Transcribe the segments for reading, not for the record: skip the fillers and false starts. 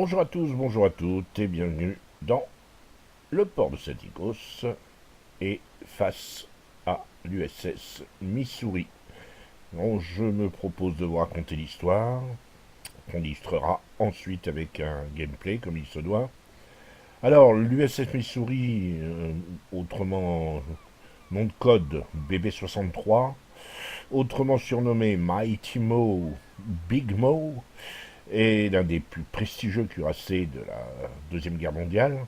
Bonjour à tous, bonjour à toutes et bienvenue dans le port de Saint-Icos et face à l'USS Missouri. Donc, je me propose de vous raconter l'histoire, qu'on illustrera ensuite avec un gameplay comme il se doit. Alors, l'USS Missouri, autrement nom de code BB-63, autrement surnommé Mighty Mo, Big Mo, est l'un des plus prestigieux cuirassés de la Deuxième Guerre mondiale.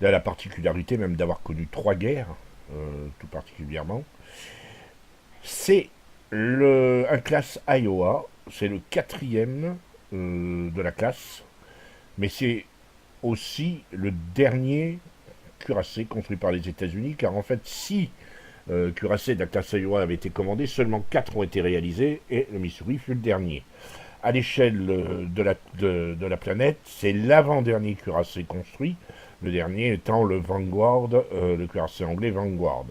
Il a la particularité même d'avoir connu trois guerres, tout particulièrement. C'est un classe Iowa, c'est le quatrième de la classe, mais c'est aussi le dernier cuirassé construit par les États-Unis, car en fait, si cuirassés de la classe Iowa avaient été commandés, seulement 4 ont été réalisés et le Missouri fut le dernier. À l'échelle de la planète, c'est l'avant-dernier cuirassé construit, le dernier étant le Vanguard, le cuirassé anglais Vanguard.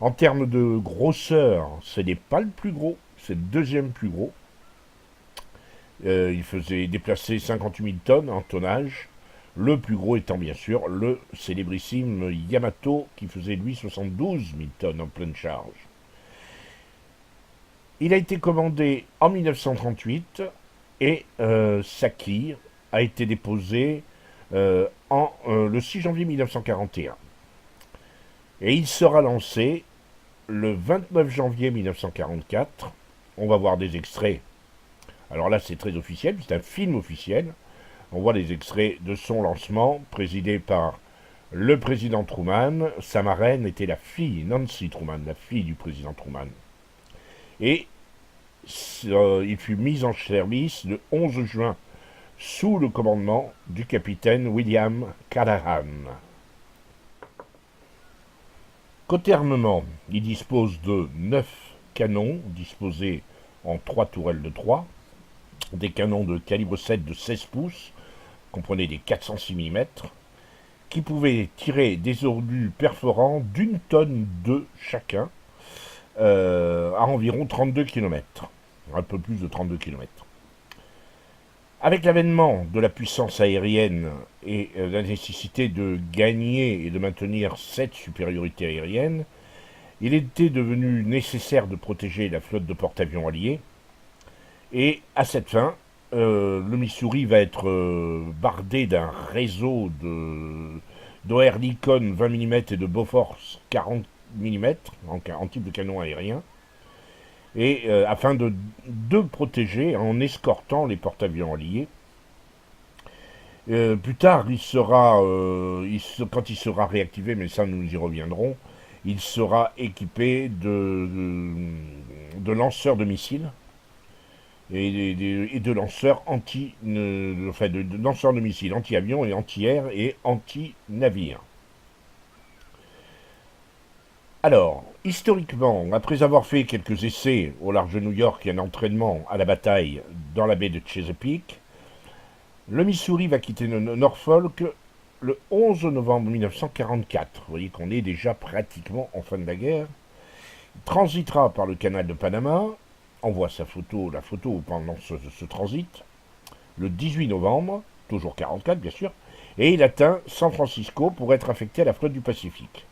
En termes de grosseur, ce n'est pas le plus gros, c'est le deuxième plus gros. Il faisait déplacer 58 000 tonnes en tonnage, le plus gros étant bien sûr le célébrissime Yamato qui faisait lui 72 000 tonnes en pleine charge. Il a été commandé en 1938 et sa quille a été déposée le 6 janvier 1941. Et il sera lancé le 29 janvier 1944. On va voir des extraits. Alors là, c'est très officiel, c'est un film officiel. On voit les extraits de son lancement, présidé par le président Truman. Sa marraine était la fille, Nancy Truman, la fille du président Truman. Et il fut mis en service le 11 juin sous le commandement du capitaine William Callahan. Côté armement, il dispose de 9 canons disposés en 3 tourelles de 3, des canons de calibre 7 de 16 pouces, comprenaient des 406 mm, qui pouvaient tirer des obus perforants d'1 tonne de chacun, à environ 32 km, un peu plus de 32 km. Avec l'avènement de la puissance aérienne et la nécessité de gagner et de maintenir cette supériorité aérienne, il était devenu nécessaire de protéger la flotte de porte-avions alliés. Et à cette fin, le Missouri va être bardé d'un réseau d'Oerlikon 20 mm et de Bofors 40 mm en type de canon aérien, et afin de protéger en escortant les porte-avions alliés. Plus tard, quand il sera réactivé, mais ça nous y reviendrons, il sera équipé de lanceurs de missiles et de lanceurs de lanceurs de missiles anti-avions et anti-air et anti-navires. Alors, historiquement, après avoir fait quelques essais au large de New York et un entraînement à la bataille dans la baie de Chesapeake, le Missouri va quitter Norfolk le 11 novembre 1944. Vous voyez qu'on est déjà pratiquement en fin de la guerre. Il transitera par le canal de Panama. On voit la photo pendant ce transit, le 18 novembre, toujours 44 bien sûr, et il atteint San Francisco pour être affecté à la flotte du Pacifique.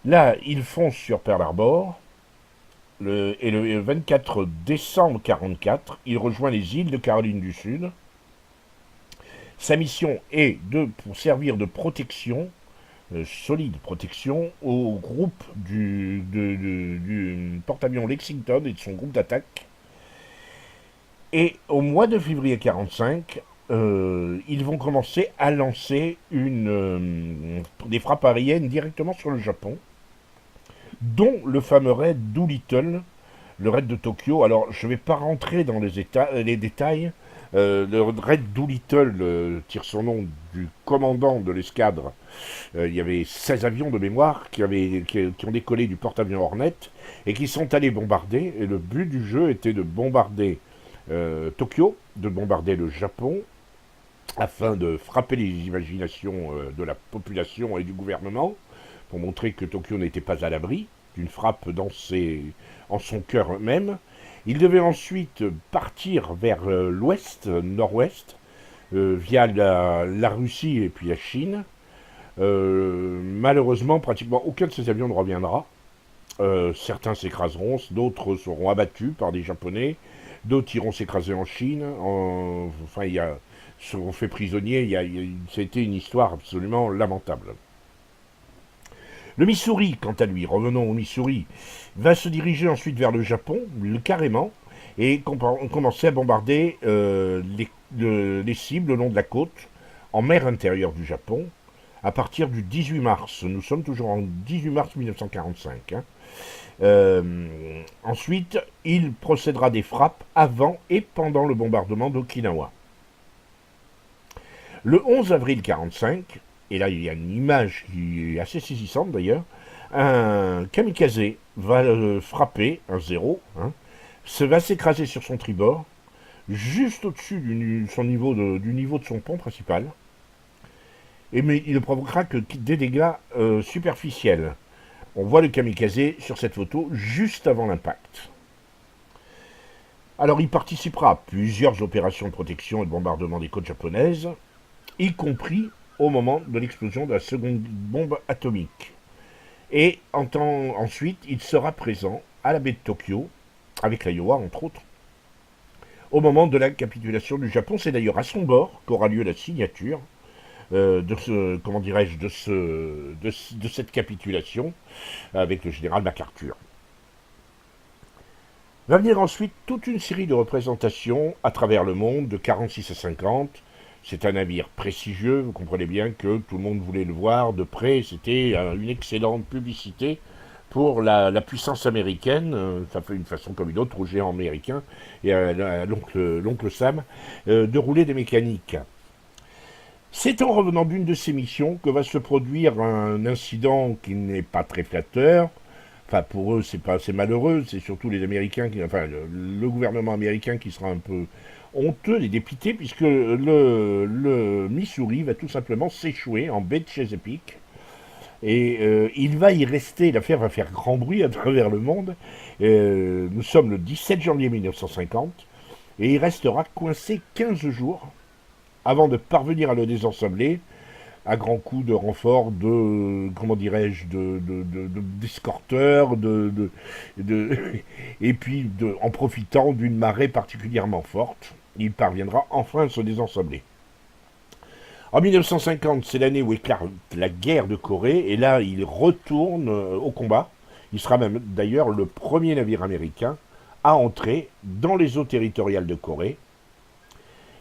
Là, il fonce sur Pearl Harbor, et le 24 décembre 1944, il rejoint les îles de Caroline du Sud. Sa mission est pour servir de protection, solide protection, au groupe du porte-avions Lexington et de son groupe d'attaque. Et au mois de février 1945, ils vont commencer à lancer des frappes aériennes directement sur le Japon, dont le fameux raid Doolittle, le raid de Tokyo. Alors, je ne vais pas rentrer dans les détails. Le raid Doolittle tire son nom du commandant de l'escadre. Il y avait 16 avions de mémoire qui ont décollé du porte-avions Hornet et qui sont allés bombarder. Et le but du jeu était de bombarder Tokyo, de bombarder le Japon, afin de frapper les imaginations de la population et du gouvernement, pour montrer que Tokyo n'était pas à l'abri d'une frappe en son cœur même, Il devait ensuite partir vers l'ouest, nord-ouest, via la Russie et puis la Chine. Malheureusement, pratiquement aucun de ces avions ne reviendra. Certains s'écraseront, d'autres seront abattus par des Japonais, d'autres iront s'écraser en Chine. Enfin, seront faits prisonniers. C'était une histoire absolument lamentable. Le Missouri, quant à lui, revenons au Missouri, va se diriger ensuite vers le Japon, carrément, et commencer à bombarder les cibles le long de la côte, en mer intérieure du Japon, à partir du 18 mars. Nous sommes toujours en 18 mars 1945. Ensuite, il procédera des frappes avant et pendant le bombardement d'Okinawa. Le 11 avril 1945, et là il y a une image qui est assez saisissante d'ailleurs, un kamikaze va frapper, un zéro, va s'écraser sur son tribord, juste au-dessus du niveau de son pont principal, mais il ne provoquera que des dégâts superficiels. On voit le kamikaze sur cette photo juste avant l'impact. Alors il participera à plusieurs opérations de protection et de bombardement des côtes japonaises, y compris au moment de l'explosion de la seconde bombe atomique. Et ensuite, il sera présent à la baie de Tokyo, avec l'Iowa entre autres, au moment de la capitulation du Japon. C'est d'ailleurs à son bord qu'aura lieu la signature de cette capitulation avec le général MacArthur. Va venir ensuite toute une série de représentations à travers le monde de 46 à 50. C'est un navire prestigieux, vous comprenez bien que tout le monde voulait le voir de près. C'était une excellente publicité pour la puissance américaine. Ça fait une façon comme une autre au géant américain et à l'oncle Sam de rouler des mécaniques. C'est en revenant d'une de ces missions que va se produire un incident qui n'est pas très flatteur. Enfin, pour eux, c'est malheureux. C'est surtout les Américains, le gouvernement américain qui sera un peu honteux et dépité, puisque le Missouri va tout simplement s'échouer en baie de Chesapeake. Et il va y rester, l'affaire va faire grand bruit à travers le monde. Nous sommes le 17 janvier 1950, et il restera coincé 15 jours avant de parvenir à le désensabler à grands coups de renfort d'escorteurs, et puis en profitant d'une marée particulièrement forte, il parviendra enfin à se désensabler. En 1950, c'est l'année où éclate la guerre de Corée, et là, il retourne au combat. Il sera même d'ailleurs le premier navire américain à entrer dans les eaux territoriales de Corée,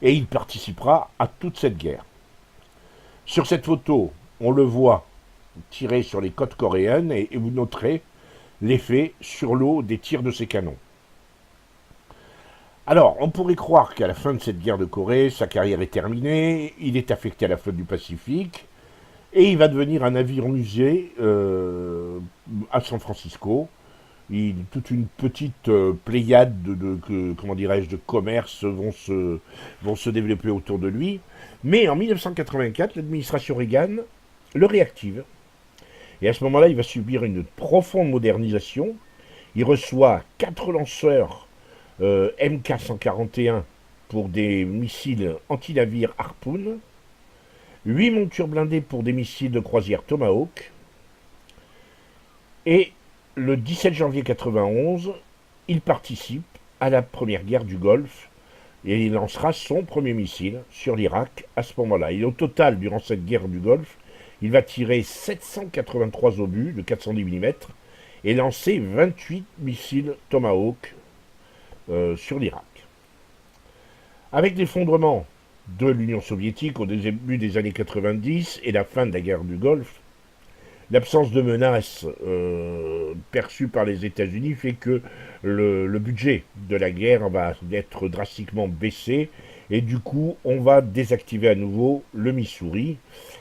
et il participera à toute cette guerre. Sur cette photo, on le voit tirer sur les côtes coréennes, et vous noterez l'effet sur l'eau des tirs de ses canons. Alors, on pourrait croire qu'à la fin de cette guerre de Corée, sa carrière est terminée, il est affecté à la flotte du Pacifique, et il va devenir un navire musée à San Francisco. Toute une petite pléiade de commerces vont se développer autour de lui. Mais en 1984, l'administration Reagan le réactive. Et à ce moment-là, il va subir une profonde modernisation. Il reçoit 4 lanceurs MK-141 pour des missiles anti-navires Harpoon, 8 montures blindées pour des missiles de croisière Tomahawk, et le 17 janvier 1991, il participe à la première guerre du Golfe et il lancera son premier missile sur l'Irak à ce moment-là. Et au total, durant cette guerre du Golfe, il va tirer 783 obus de 410 mm et lancer 28 missiles Tomahawk sur l'Irak. Avec l'effondrement de l'Union soviétique au début des années 90 et la fin de la guerre du Golfe, l'absence de menaces perçue par les États-Unis fait que le budget de la guerre va être drastiquement baissé et du coup on va désactiver à nouveau le Missouri.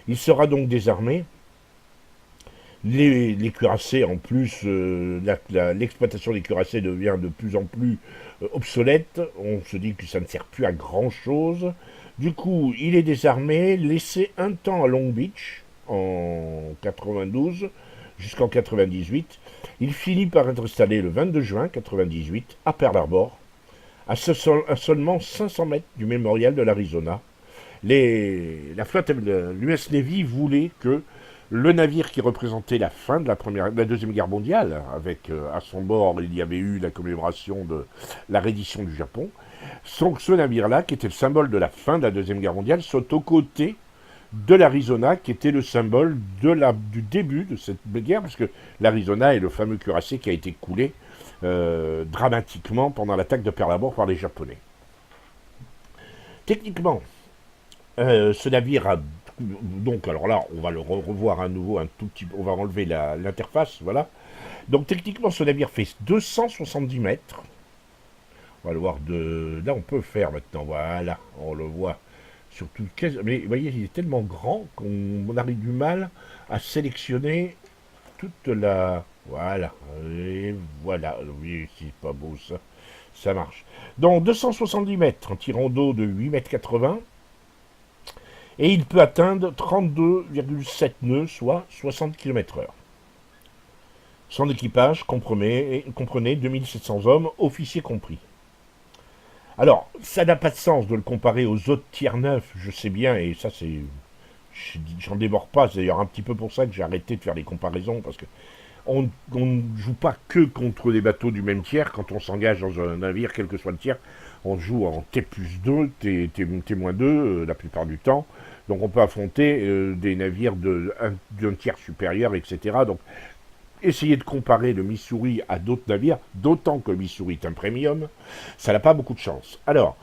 Il sera donc désarmé. Les cuirassés en plus, l'exploitation des cuirassés devient de plus en plus obsolète. On se dit que ça ne sert plus à grand chose. Du coup il est désarmé, laissé un temps à Long Beach en 92 jusqu'en 98. Il finit par être installé le 22 juin 98 à Pearl Harbor, à seulement 500 mètres du mémorial de l'Arizona. La flotte, l'US Navy voulait que le navire qui représentait la fin de la Deuxième Guerre mondiale, avec à son bord, il y avait eu la commémoration de la reddition du Japon, ce navire-là, qui était le symbole de la fin de la Deuxième Guerre mondiale, soit aux côtés de l'Arizona, qui était le symbole du début de cette guerre, parce que l'Arizona est le fameux cuirassé qui a été coulé dramatiquement pendant l'attaque de Pearl Harbor par les Japonais. Techniquement, ce navire a donc, alors là, on va le revoir à nouveau un tout petit peu, on va enlever l'interface, voilà. Donc techniquement, ce navire fait 270 mètres. On va le voir là, on peut le faire maintenant, voilà, on le voit. Surtout, mais vous voyez, il est tellement grand qu'on a eu du mal à sélectionner toute la... Voilà, et voilà, oui, c'est pas beau ça, ça marche. Donc 270 mètres, un tirant d'eau de 8 mètres 80, et il peut atteindre 32,7 nœuds, soit 60 km/h. Son équipage comprenait 2700 hommes, officiers compris. Alors, ça n'a pas de sens de le comparer aux autres tiers 9, je sais bien, et ça c'est... J'en démords pas, c'est d'ailleurs un petit peu pour ça que j'ai arrêté de faire les comparaisons, parce que on ne joue pas que contre des bateaux du même tiers quand on s'engage dans un navire, quel que soit le tiers. On joue en T+2, T-2 la plupart du temps. Donc on peut affronter des navires d'un tiers supérieur, etc. Donc essayer de comparer le Missouri à d'autres navires, d'autant que le Missouri est un premium, ça n'a pas beaucoup de chance. Alors,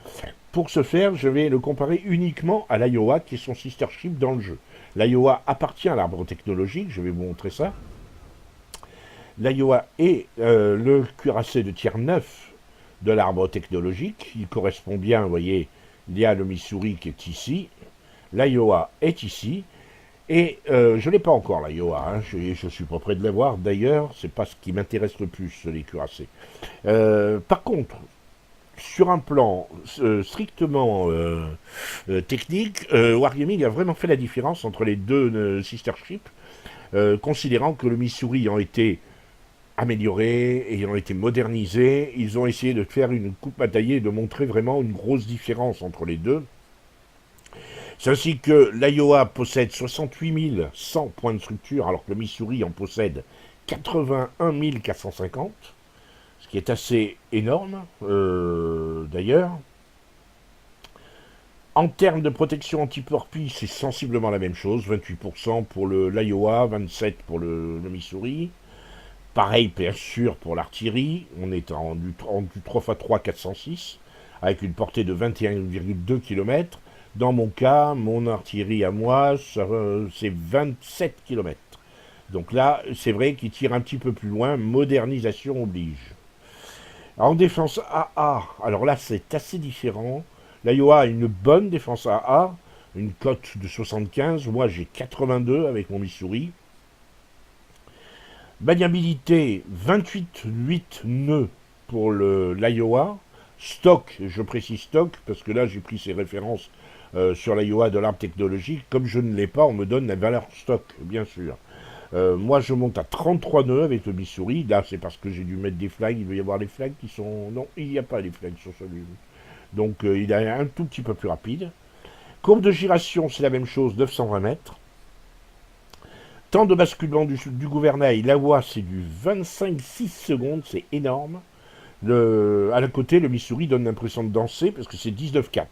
pour ce faire, je vais le comparer uniquement à l'Iowa, qui est son sister ship dans le jeu. L'Iowa appartient à l'arbre technologique, je vais vous montrer ça. L'Iowa est le cuirassé de tiers 9 de l'arbre technologique. Il correspond bien, vous voyez, il y a le Missouri qui est ici. L'Iowa est ici. Et je ne l'ai pas encore, l'Iowa. Hein. Je suis pas prêt de l'avoir. D'ailleurs, c'est pas ce qui m'intéresse le plus, les cuirassés. Par contre, sur un plan strictement technique, Wargaming a vraiment fait la différence entre les deux sister ships, considérant que le Missouri ayant été amélioré, ayant été modernisé, ils ont essayé de faire une coupe à tailler et de montrer vraiment une grosse différence entre les deux. C'est ainsi que l'Iowa possède 68 100 points de structure, alors que le Missouri en possède 81 450, ce qui est assez énorme, d'ailleurs. En termes de protection anti-porpille, c'est sensiblement la même chose, 28% pour l'Iowa, 27% pour le Missouri. Pareil, bien sûr, pour l'artillerie, on est en du 3x3 406, avec une portée de 21,2 km. Dans mon cas, mon artillerie à moi, c'est 27 km. Donc là, c'est vrai qu'il tire un petit peu plus loin, modernisation oblige. En défense AA, alors là, c'est assez différent. L'Iowa a une bonne défense AA, une cote de 75, moi j'ai 82 avec mon Missouri. Maniabilité, 28 nœuds pour l'Iowa. Stock, je précise stock, parce que là j'ai pris ces références sur l'Iowa de l'arbre technologique. Comme je ne l'ai pas, on me donne la valeur stock, bien sûr. Moi je monte à 33 nœuds avec le Missouri. Là c'est parce que j'ai dû mettre des flags. Il doit y avoir des flags qui sont... Non, il n'y a pas les flags sur celui-là. Donc il est un tout petit peu plus rapide. Courbe de giration, c'est la même chose, 920 mètres. Temps de basculement du gouvernail, la voie c'est du 25-6 secondes, c'est énorme. À la côté, le Missouri donne l'impression de danser parce que c'est 19,4.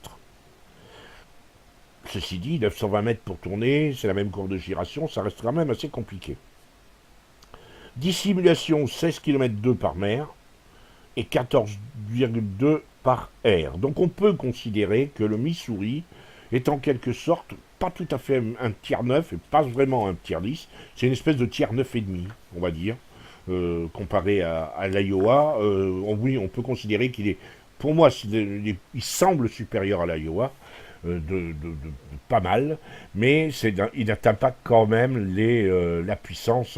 Ceci dit, 920 mètres pour tourner, c'est la même courbe de giration, ça reste quand même assez compliqué. Dissimulation, 16 km 2 par mer et 14,2 par air. Donc on peut considérer que le Missouri est en quelque sorte pas tout à fait un tiers 9 et pas vraiment un tiers 10. C'est une espèce de tiers 9,5, on va dire, comparé à l'Iowa. Oui, on peut considérer qu'il est, pour moi, il semble supérieur à l'Iowa, de pas mal, mais il n'atteint pas quand même la puissance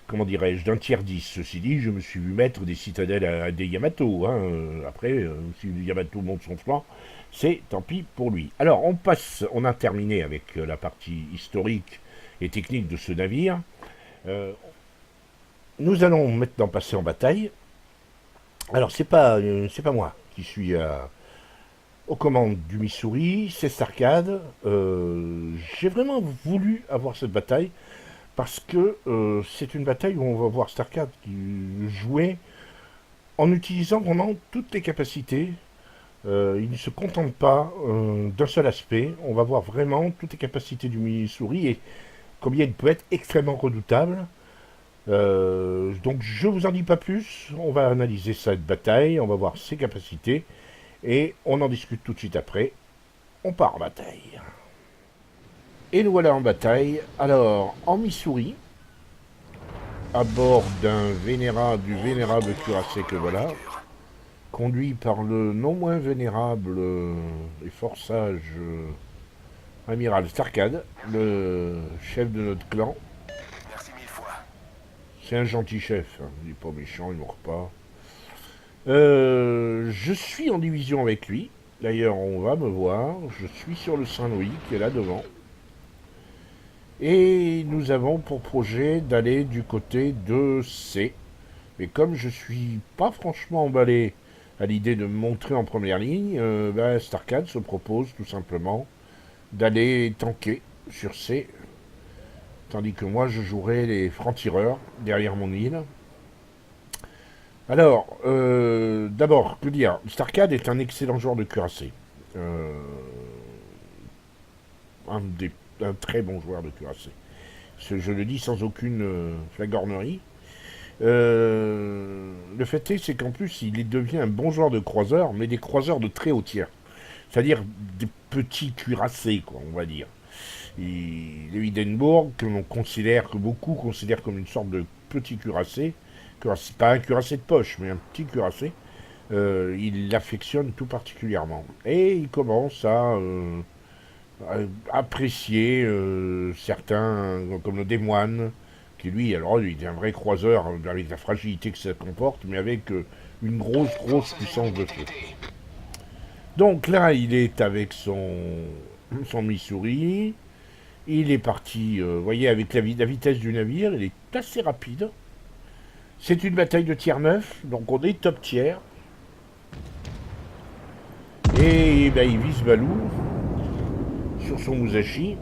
comment dirais-je, d'un tiers 10. Ceci dit, je me suis vu mettre des citadelles à des Yamato. Hein. Après, si le Yamato monte son flanc, c'est tant pis pour lui. Alors, on a terminé avec la partie historique et technique de ce navire. Nous allons maintenant passer en bataille. Alors, c'est pas moi qui suis aux commandes du Missouri, c'est Starcade. J'ai vraiment voulu avoir cette bataille parce que c'est une bataille où on va voir Starcade qui jouer en utilisant vraiment toutes les capacités. Il ne se contente pas d'un seul aspect. On va voir vraiment toutes les capacités du Missouri et combien il peut être extrêmement redoutable. Donc je vous en dis pas plus. On va analyser cette bataille, on va voir ses capacités et on en discute tout de suite après. On part en bataille. Et nous voilà en bataille. Alors, en Missouri, à bord du vénérable cuirassé que voilà, conduit par le non moins vénérable et fort sage amiral Starcade, le chef de notre clan. Merci mille fois. C'est un gentil chef, hein. Il n'est pas méchant, il ne meurt pas. Je suis en division avec lui. D'ailleurs, on va me voir. Je suis sur le Saint-Louis qui est là devant. Et nous avons pour projet d'aller du côté de C. Mais comme je suis pas franchement emballé à l'idée de me montrer en première ligne, Starcade se propose tout simplement d'aller tanker sur C. Tandis que moi, je jouerai les francs-tireurs derrière mon île. Alors, d'abord, que dire, Starcade est un excellent joueur de cuirassé. Euh, un très bon joueur de cuirassé. Je le dis sans aucune flagornerie. Le fait est, c'est qu'en plus, il devient un bon joueur de croiseurs, mais des croiseurs de très haut tiers. C'est-à-dire des petits cuirassés, quoi, on va dire. Le Hindenburg, que beaucoup considèrent comme une sorte de petit cuirassé, pas un cuirassé de poche, mais un petit cuirassé, il l'affectionne tout particulièrement. Et il commence à apprécier certains, comme le Démoine, qui lui, alors lui, il est un vrai croiseur avec la fragilité que ça comporte, mais avec une grosse puissance de feu. Donc là, il est avec son Missouri. Il est parti, vous voyez, avec la vitesse du navire, il est assez rapide. C'est une bataille de tiers 9, donc on est top tiers. Et ben, il vise Balou sur son Musashi.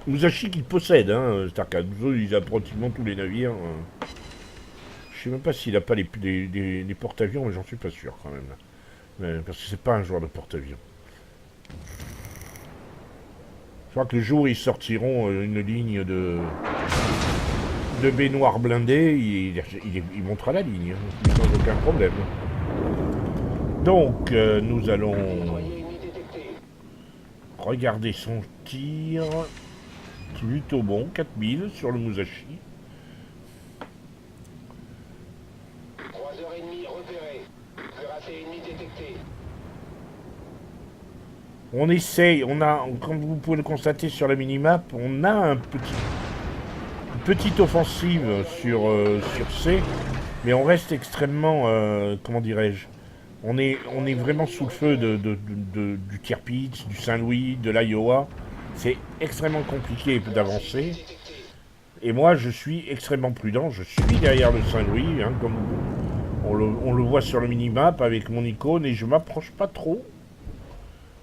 Musashi qu'il possède, hein, Starcade. Il a pratiquement tous les navires. Je sais même pas s'il a pas les porte-avions, mais j'en suis pas sûr quand même. Parce que c'est pas un joueur de porte-avions. Je crois que le jour où ils sortiront une ligne de baignoire blindée, il montera la ligne, hein, sans aucun problème. Donc, nous allons regarder son tir. Plutôt bon, 4000 sur le Musashi. 3h30 repéré. Cuirassé ennemi détecté. On essaye, comme vous pouvez le constater sur la minimap, on a une petite offensive sur C, mais on reste extrêmement, comment dirais-je, on est vraiment sous le feu du Tirpitz, du Saint-Louis, de l'Iowa. C'est extrêmement compliqué d'avancer. Et moi, je suis extrêmement prudent. Je suis derrière le Saint-Louis, hein, comme on le voit sur le minimap avec mon icône, et je m'approche pas trop.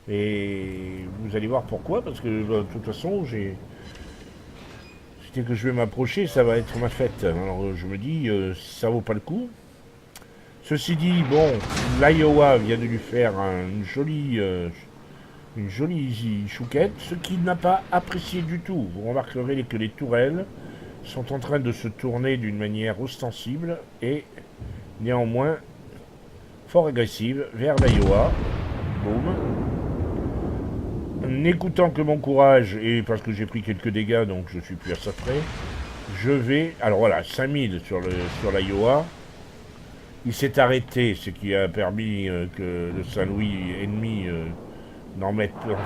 Et vous allez voir pourquoi, parce que de toute façon, dès que je vais m'approcher, ça va être ma fête. Alors je me dis, ça vaut pas le coup. Ceci dit, bon, l'Iowa vient de lui faire une jolie chouquette, ce qu'il n'a pas apprécié du tout. Vous remarquerez que les tourelles sont en train de se tourner d'une manière ostensible et néanmoins fort agressive vers l'Iowa. Boum. N'écoutant que mon courage, et parce que j'ai pris quelques dégâts, donc je suis plus à ça près, je vais... Alors voilà, 5000 sur l'Iowa. Il s'est arrêté, ce qui a permis que le Saint-Louis ennemi n'en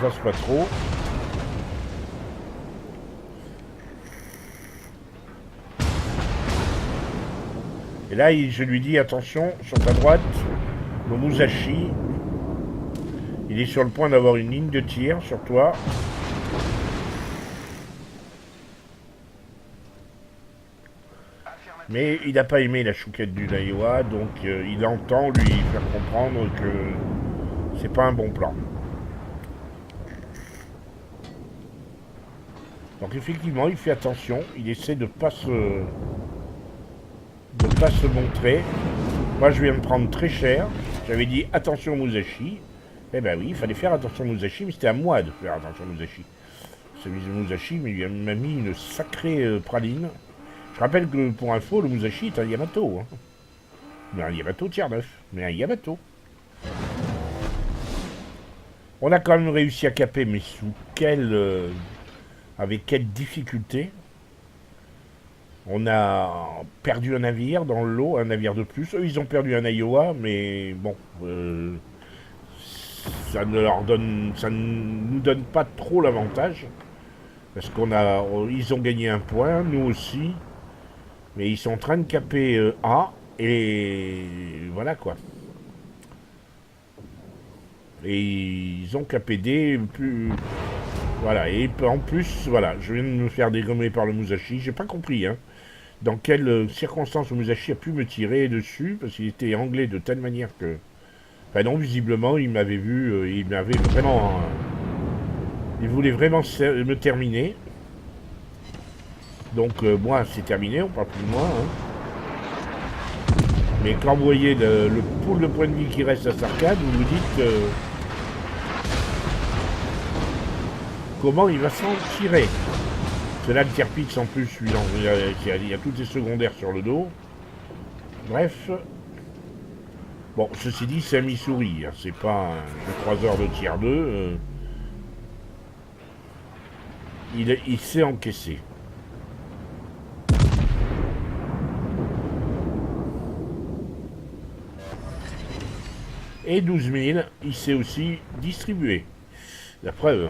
fasse pas trop. Et là, je lui dis, attention, sur ta droite, le Musashi, il est sur le point d'avoir une ligne de tir sur toi. Mais il n'a pas aimé la chouquette du Naïwa, donc il entend lui faire comprendre que c'est pas un bon plan. Donc effectivement, il fait attention, il essaie de pas se montrer. Moi, je viens de prendre très cher. J'avais dit attention Musashi. Eh ben oui, il fallait faire attention Musashi, mais c'était à moi de faire attention Musashi. Celui de Musashi m'a mis une sacrée praline. Je rappelle que pour info, le Musashi est un Yamato. Hein. Mais un Yamato tiers 9, mais un Yamato. On a quand même réussi à caper, mais sous quelle... avec quelle difficulté. On a perdu un navire dans l'eau, un navire de plus. Eux, ils ont perdu un Iowa, mais bon, ça ne nous donne pas trop l'avantage, parce ils ont gagné un point, nous aussi, mais ils sont en train de caper A, et voilà quoi. Et ils ont capé D, plus, voilà. Et en plus, voilà, je viens de me faire dégommer par le Musashi. J'ai pas compris, hein. Dans quelles circonstances le Musashi a pu me tirer dessus, parce qu'il était anglais de telle manière que... Enfin non, visiblement, il m'avait vu, il m'avait vraiment... il voulait vraiment me terminer. Donc moi, c'est terminé, on parle plus de moi. Hein. Mais quand vous voyez le pool de points de vie qui reste à Sarkhan, vous vous dites... comment il va s'en tirer. C'est là le Tirpitz en plus, il y a tous les secondaires sur le dos. Bref. Bon, ceci dit, c'est un mi-souris, hein, c'est pas un 3 heures de tier 2. Il s'est encaissé. Et 12 000, il s'est aussi distribué. La preuve.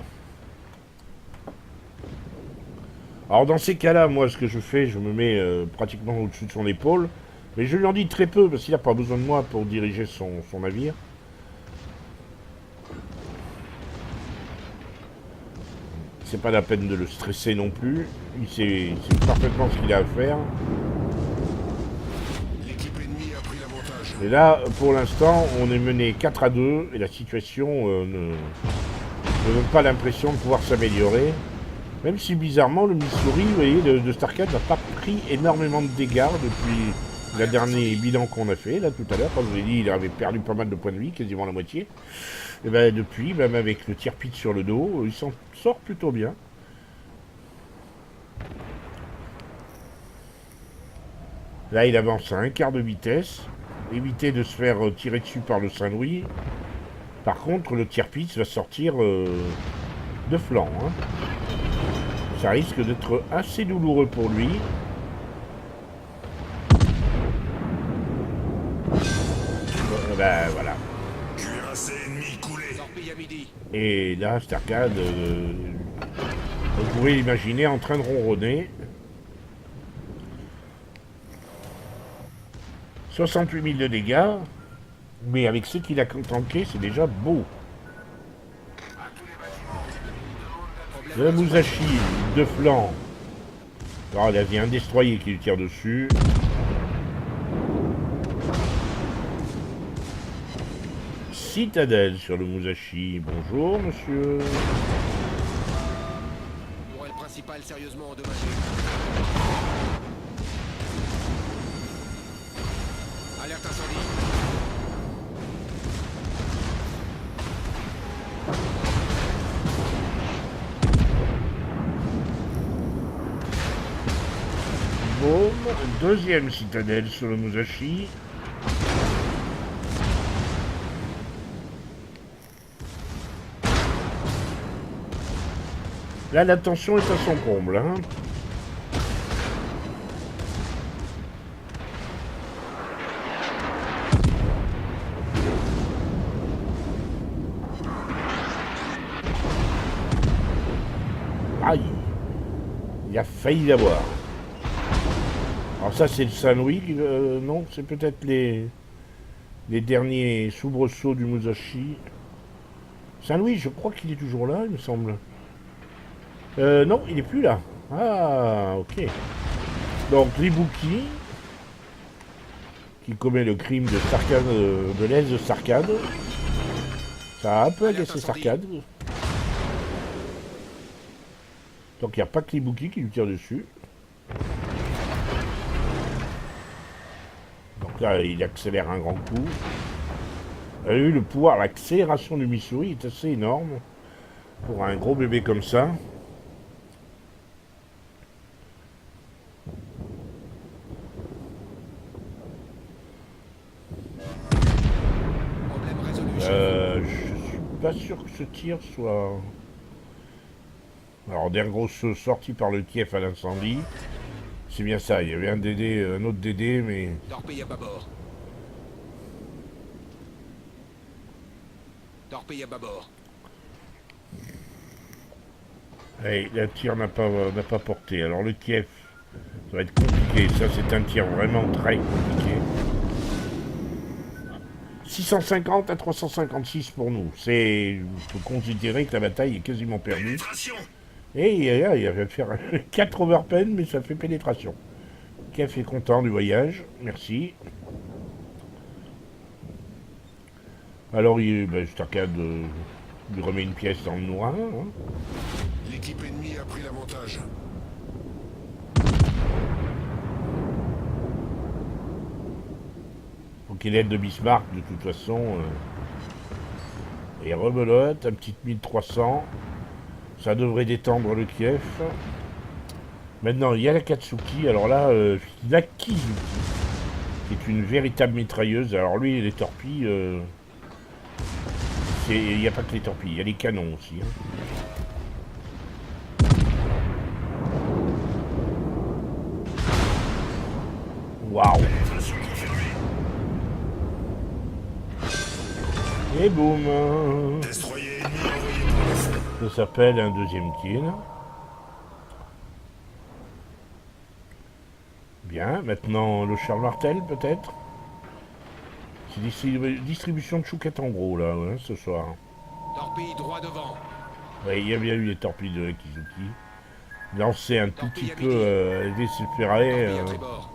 Alors dans ces cas-là, moi ce que je fais, je me mets pratiquement au-dessus de son épaule. Mais je lui en dis très peu, parce qu'il n'a pas besoin de moi pour diriger son navire. C'est pas la peine de le stresser non plus. Il sait parfaitement ce qu'il a à faire. Et là, pour l'instant, on est mené 4 à 2 et la situation ne donne pas l'impression de pouvoir s'améliorer. Même si bizarrement, le Missouri, vous voyez, de Starcad n'a pas pris énormément de dégâts depuis le dernier bilan qu'on a fait, là, tout à l'heure. Quand je vous ai dit, il avait perdu pas mal de points de vie, quasiment la moitié. Et ben depuis, même avec le Tirpitz sur le dos, il s'en sort plutôt bien. Là, il avance à un quart de vitesse. Éviter de se faire tirer dessus par le Saint-Louis. Par contre, le Tirpitz va sortir de flanc. Hein. Ça risque d'être assez douloureux pour lui. Ben voilà. Et là, Starcad, vous pouvez l'imaginer en train de ronronner. 68 000 de dégâts, mais avec ce qu'il a tanké, c'est déjà beau. Le Musashi, de flanc. Oh, là, il y a un destroyer qui lui tire dessus. Citadelle sur le Musashi. Bonjour, monsieur. Morale principale sérieusement endommagée. Alerte incendie. Boum. Deuxième citadelle sur le Musashi. Là, la tension est à son comble. Hein. Aïe. Il a failli l'avoir. Alors ça, c'est le Saint-Louis. Non, c'est peut-être les derniers soubresauts du Musashi. Saint-Louis, je crois qu'il est toujours là, il me semble. Non, il n'est plus là. Ah, ok. Donc, l'Ibuki. qui commet le crime de Sarkad, de l'aise de Sarkad. Ça a un peu agacé Sarkad. Donc il n'y a pas que les bouquets qui lui tirent dessus. Donc là, il accélère un grand coup. Le pouvoir, l'accélération du Missouri est assez énorme pour un gros bébé comme ça. Problème résolu, chef. Je suis pas sûr que ce tir soit... Alors, des grosses sorties par le Kiev à l'incendie. C'est bien ça, il y avait un DD, un autre DD, mais... Torpille à bâbord. Torpille à bâbord. Allez, le tir n'a pas porté. Alors le Kiev, ça va être compliqué. Ça, c'est un tir vraiment très compliqué. 650 à 356 pour nous. Il faut considérer que la bataille est quasiment perdue. Et il va faire 4 overpen, mais ça fait pénétration. Kiev est content du voyage. Merci. Alors, Starcade lui remet une pièce dans le noir. Hein. L'équipe ennemie a pris l'avantage. Faut qu'il aide de Bismarck, de toute façon. Et rebelote, un petit 1300. Ça devrait détendre le Kiev. Maintenant, il y a la Katsuki. Alors là, la Kizuki, qui est une véritable mitrailleuse. Alors lui, les torpilles... il n'y a pas que les torpilles, il y a les canons aussi. Hein. Waouh! Et boum! Destroyer ennemi envoyé par le fond. Ça s'appelle un deuxième kill. Bien, maintenant le Charles Martel peut-être. C'est distribution de chouquettes en gros là, ouais, ce soir. Torpille droit devant. Ouais, il y a bien eu les torpilles de Kizuki. Lancé un tout Torpille petit à peu midi. désespéré. Torpille à tribord.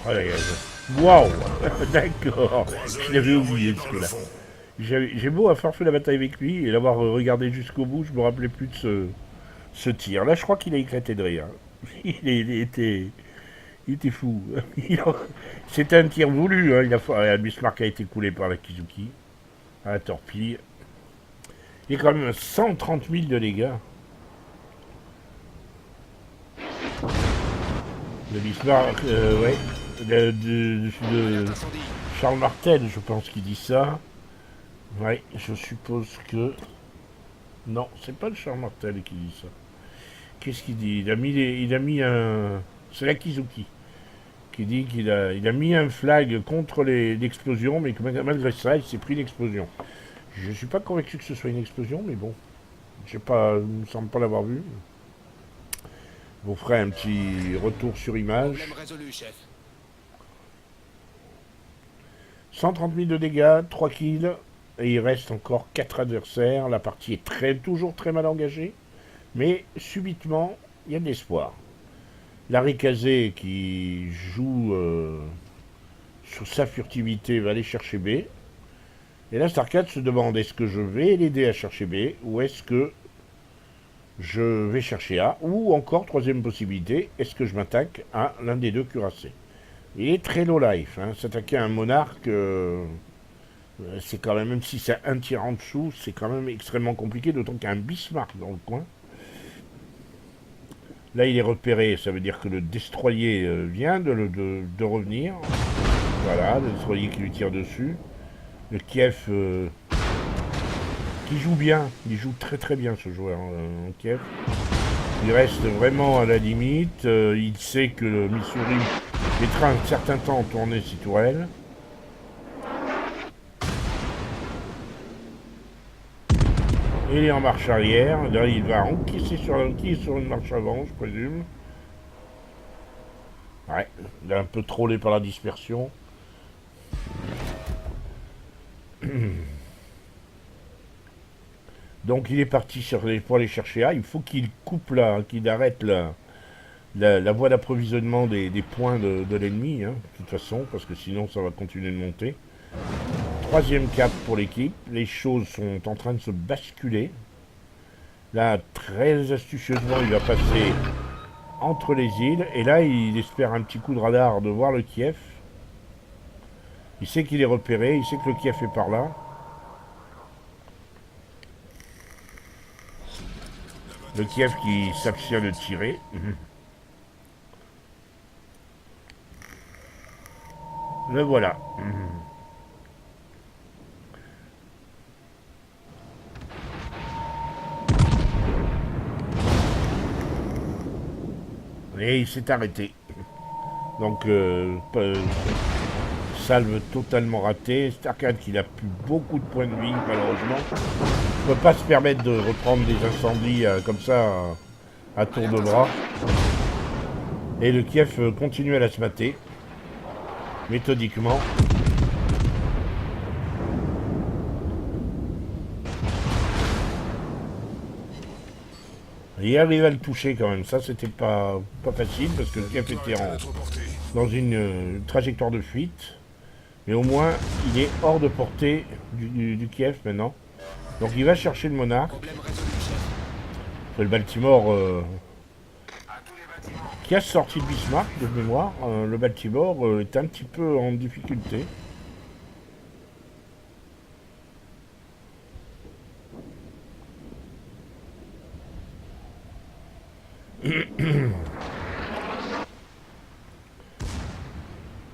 Oh là là. Waouh! D'accord! Je l'avais oublié ce coup-là. J'ai beau avoir fait la bataille avec lui et l'avoir regardé jusqu'au bout, je me rappelais plus de ce tir. Là, je crois qu'il a éclaté de rire. Il était fou. C'était un tir voulu. Hein. Bismarck a été coulé par la Kizuki. À la torpille. Il y a quand même 130 000 de dégâts. De Bismarck, ouais. De Charles Martel, je pense qu'il dit ça. Ouais, je suppose que... Non, c'est pas le Charles Martel qui dit ça. Qu'est-ce qu'il dit? Il a mis un... C'est la Kizuki qui dit qu'il a mis un flag contre l'explosion, mais que malgré ça, il s'est pris l'explosion. Je suis pas convaincu que ce soit une explosion, mais bon. Je ne me semble pas l'avoir vu. Je vous ferai un petit retour sur image. Problème résolu, chef. 130 000 de dégâts, 3 kills, et il reste encore 4 adversaires. La partie est toujours très mal engagée, mais subitement, il y a de l'espoir. Larry Kazé, qui joue sur sa furtivité, va aller chercher B. Et là, Starcade se demande, est-ce que je vais l'aider à chercher B, ou est-ce que je vais chercher A, ou encore, troisième possibilité, est-ce que je m'attaque à l'un des deux cuirassés. Il est très low life, hein. S'attaquer à un monarque, c'est quand même si c'est un tir en dessous, c'est quand même extrêmement compliqué, d'autant qu'il y a un Bismarck dans le coin. Là, il est repéré, ça veut dire que le destroyer vient de revenir. Voilà, le destroyer qui lui tire dessus. Le Kiev, qui joue bien, il joue très très bien ce joueur en Kiev. Il reste vraiment à la limite, il sait que le Missouri mettra un certain temps à tourner ses tourelles. Et il est en marche arrière, là il va encaisser sur une marche avant, je présume. Ouais, il est un peu trollé par la dispersion. Donc il est parti pour aller chercher A. Il faut qu'il coupe là, hein, qu'il arrête la voie d'approvisionnement des points de l'ennemi, hein, de toute façon, parce que sinon ça va continuer de monter. Troisième cap pour l'équipe. Les choses sont en train de se basculer. Là, très astucieusement, il va passer entre les îles. Et là, il espère un petit coup de radar de voir le Kiev. Il sait qu'il est repéré. Il sait que le Kiev est par là. Le Kiev qui s'abstient de tirer. Le voilà. Et il s'est arrêté. Donc, salve totalement ratée. Starcade qui n'a plus beaucoup de points de vie, malheureusement. Ne peut pas se permettre de reprendre des incendies comme ça à tour de bras. Et le Kiev continue à la se mater. Méthodiquement. Et il arrive à le toucher quand même. Ça, c'était pas facile parce que le Kiev était dans une trajectoire de fuite. Mais au moins, il est hors de portée du Kiev maintenant. Donc il va chercher le monarque. C'est le Baltimore qui a sorti de Bismarck de mémoire. Le Baltimore est un petit peu en difficulté.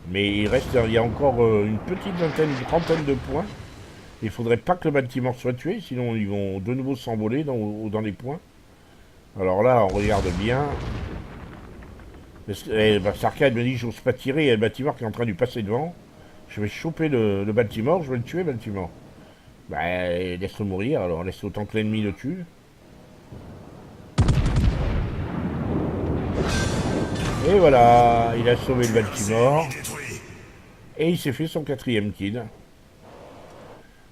Mais il y a encore une petite vingtaine, une trentaine de points. Il faudrait pas que le Baltimore soit tué, sinon ils vont de nouveau s'envoler dans les points. Alors là, on regarde bien. Sarkade me dit j'ose pas tirer, il y a le Baltimore qui est en train de lui passer devant. Je vais choper le Baltimore, je vais le tuer, Baltimore. Bah, laisse-le mourir, alors laisse autant que l'ennemi le tue. Et voilà, il a sauvé le Baltimore. Et il s'est fait son 4e kill.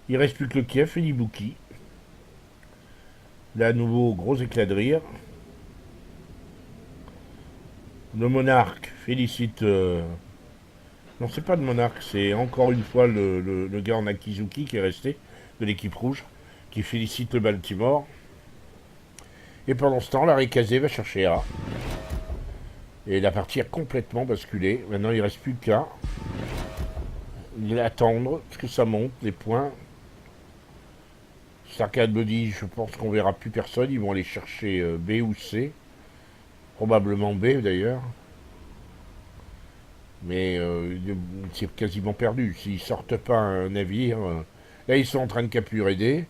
Il reste plus que le Kiev et l'Ibuki. Là, à nouveau, gros éclat de rire. Le monarque félicite... Non, c'est pas le monarque, c'est encore une fois le gars en Akizuki qui est resté, de l'équipe rouge, qui félicite le Baltimore. Et pendant ce temps, Larry Kazé va chercher A. Et la partie a complètement basculé. Maintenant, il ne reste plus qu'à attendre que ça monte, les points. Sarkade me dit, je pense qu'on verra plus personne. Ils vont aller chercher B ou C. Probablement B d'ailleurs. Mais c'est quasiment perdu. S'ils sortent pas un navire... là, ils sont en train de capturer D.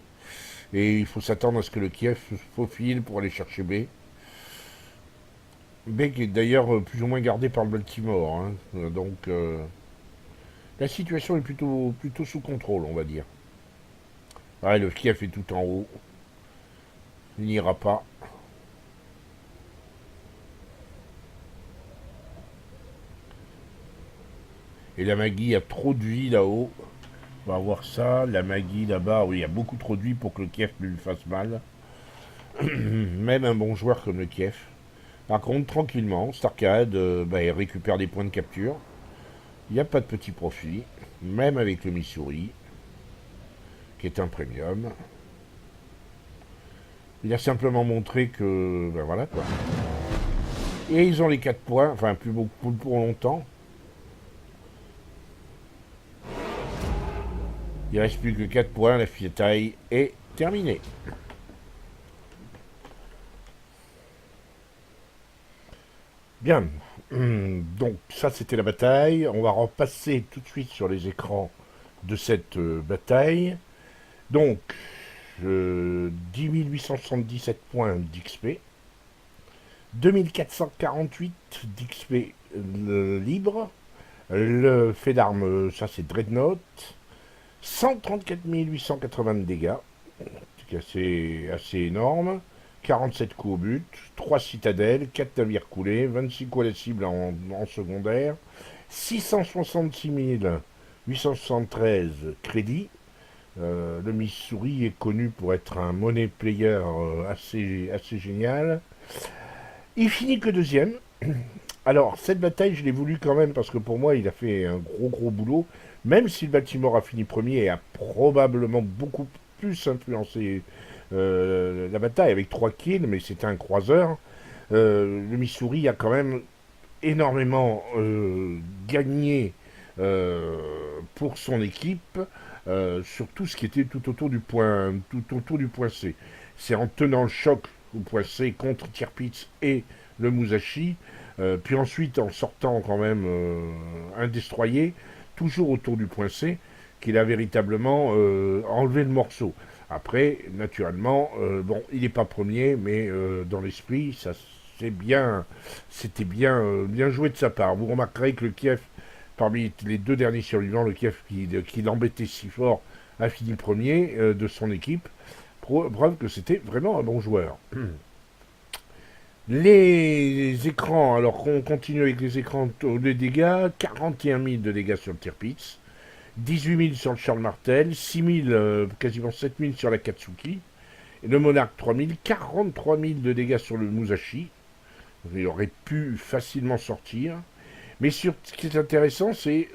Et il faut s'attendre à ce que le Kiev se faufile pour aller chercher B. B qui est d'ailleurs plus ou moins gardé par le Baltimore. Hein. Donc, la situation est plutôt sous contrôle, on va dire. Ouais, le Kiev est tout en haut. Il n'ira pas. Et la Maggie a trop de vie là-haut. On va voir ça. La Maggie là-bas, oui, il y a beaucoup trop de vie pour que le Kiev lui fasse mal. Même un bon joueur comme le Kiev. Par contre, tranquillement, Starcade il récupère des points de capture. Il n'y a pas de petit profit. Même avec le Missouri, qui est un premium. Il a simplement montré que... Ben voilà quoi. Et ils ont les 4 points. Enfin, plus beaucoup pour longtemps. Il ne reste plus que 4 points, la fietaille est terminée. Bien, donc ça c'était la bataille. On va repasser tout de suite sur les écrans de cette bataille. Donc, 10 877 points d'XP, 2448 d'XP libre, le fait d'armes, ça c'est Dreadnought, 134 880 de dégâts, c'est assez énorme. 47 coups au but, 3 citadelles, 4 navires coulés, 26 coups à la cible en secondaire, 666 873 crédits. Le Missouri est connu pour être un money player assez génial. Il finit que deuxième. Alors, cette bataille, je l'ai voulu quand même parce que pour moi, il a fait un gros boulot. Même si le Baltimore a fini premier et a probablement beaucoup plus influencé la bataille avec 3 kills, mais c'était un croiseur. Le Missouri a quand même énormément gagné pour son équipe sur tout ce qui était tout autour du point C. C'est en tenant le choc au point C contre Tirpitz et le Musashi, puis ensuite en sortant quand même un destroyer, toujours autour du point C, qu'il a véritablement enlevé le morceau. Après, naturellement, bon, il n'est pas premier, mais dans l'esprit, ça c'était bien joué de sa part. Vous remarquerez que le Kiev, parmi les 2 derniers survivants, le Kiev qui l'embêtait si fort, a fini premier de son équipe. Preuve que c'était vraiment un bon joueur. Les écrans, alors qu'on continue avec les écrans, les dégâts, 41 000 de dégâts sur le Tirpitz, 18 000 sur le Charles Martel, 6 000, quasiment 7 000 sur la Katsuki, et le Monarch 3 000, 43 000 de dégâts sur le Musashi. Il aurait pu facilement sortir. Mais ce qui est intéressant, c'est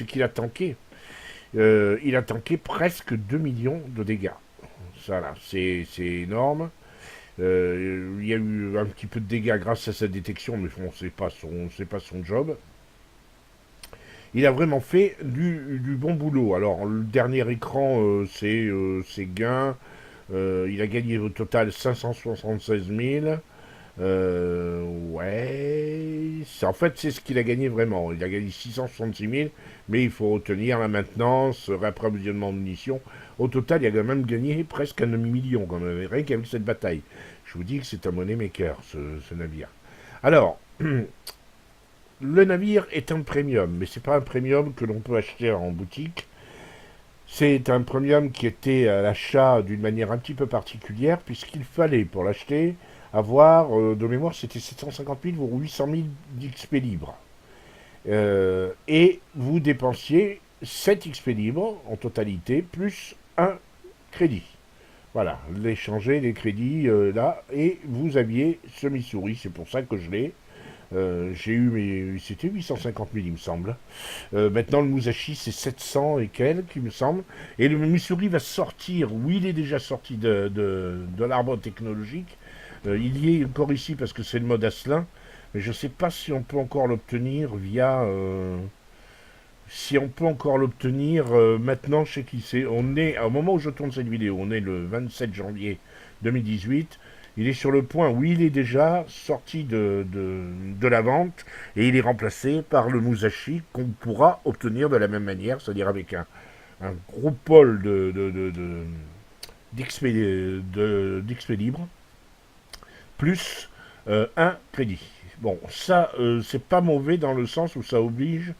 qu'il a tanké. Il a tanké presque 2 millions de dégâts. Ça, là, c'est énorme. Il y a eu un petit peu de dégâts grâce à sa détection, mais bon, c'est pas son job. Il a vraiment fait du bon boulot. Alors, le dernier écran, c'est gain. Il a gagné au total 576 000. Ouais. En fait, c'est ce qu'il a gagné vraiment. Il a gagné 666 000, mais il faut retenir la maintenance, réapprovisionnement de munitions. Au total, il a quand même gagné presque un demi-million, quand même, rien qu'avec cette bataille. Je vous dis que c'est un money maker, ce navire. Alors, le navire est un premium, mais c'est pas un premium que l'on peut acheter en boutique. C'est un premium qui était à l'achat d'une manière un petit peu particulière, puisqu'il fallait, pour l'acheter, avoir, de mémoire, c'était 750 000 ou 800 000 d'XP libres. Et vous dépensiez 7 XP libres en totalité, plus un crédit. Voilà, l'échanger, les crédits, là, et vous aviez ce Missouri, c'est pour ça que je l'ai. J'ai eu c'était 850 000 il me semble. Maintenant le Musashi c'est 700 et quelques il me semble. Et le Missouri va sortir, oui il est déjà sorti de l'arbre technologique. Il y est encore ici parce que c'est le mode Asselin. Mais je ne sais pas si on peut encore l'obtenir via... si on peut encore l'obtenir maintenant chez qui c'est. On est, au moment où je tourne cette vidéo, on est le 27 janvier 2018. Il est sur le point où il est déjà sorti de la vente et il est remplacé par le Musashi qu'on pourra obtenir de la même manière, c'est-à-dire avec un gros pôle d'XP libre plus un crédit. Bon, ça, c'est pas mauvais dans le sens où ça oblige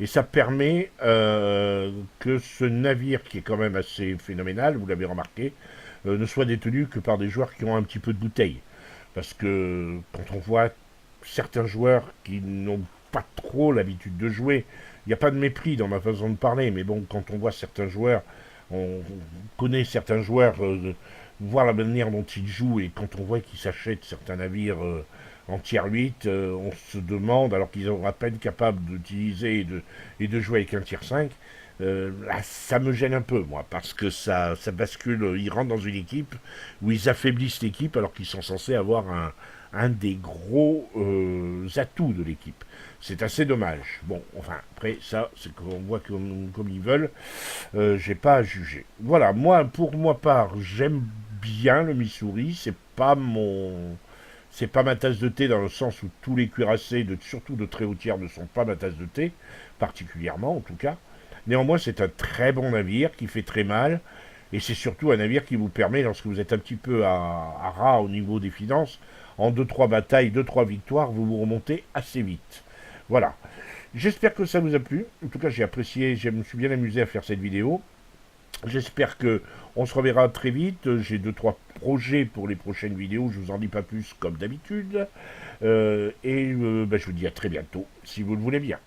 et ça permet que ce navire, qui est quand même assez phénoménal, vous l'avez remarqué, ne soit détenu que par des joueurs qui ont un petit peu de bouteille. Parce que quand on voit certains joueurs qui n'ont pas trop l'habitude de jouer, il n'y a pas de mépris dans ma façon de parler, mais bon, quand on voit certains joueurs, on connaît certains joueurs, voir la manière dont ils jouent, et quand on voit qu'ils s'achètent certains navires en tier 8, on se demande, alors qu'ils sont à peine capables d'utiliser et de jouer avec un tier 5, là, ça me gêne un peu, moi, parce que ça bascule, ils rentrent dans une équipe où ils affaiblissent l'équipe alors qu'ils sont censés avoir un des gros atouts de l'équipe. C'est assez dommage. Bon, enfin, après, ça, c'est qu'on voit comme ils veulent. J'ai pas à juger. Voilà, moi, pour moi part, j'aime bien le Missouri. C'est pas ma tasse de thé dans le sens où tous les cuirassés, surtout de très haut tiers, ne sont pas ma tasse de thé, particulièrement en tout cas. Néanmoins, c'est un très bon navire qui fait très mal. Et c'est surtout un navire qui vous permet, lorsque vous êtes un petit peu à ras au niveau des finances, en 2-3 batailles, 2-3 victoires, vous vous remontez assez vite. Voilà. J'espère que ça vous a plu. En tout cas, j'ai apprécié, je me suis bien amusé à faire cette vidéo. J'espère que on se reverra très vite. J'ai 2 3 projets pour les prochaines vidéos. Je vous en dis pas plus comme d'habitude. Je vous dis à très bientôt si vous le voulez bien.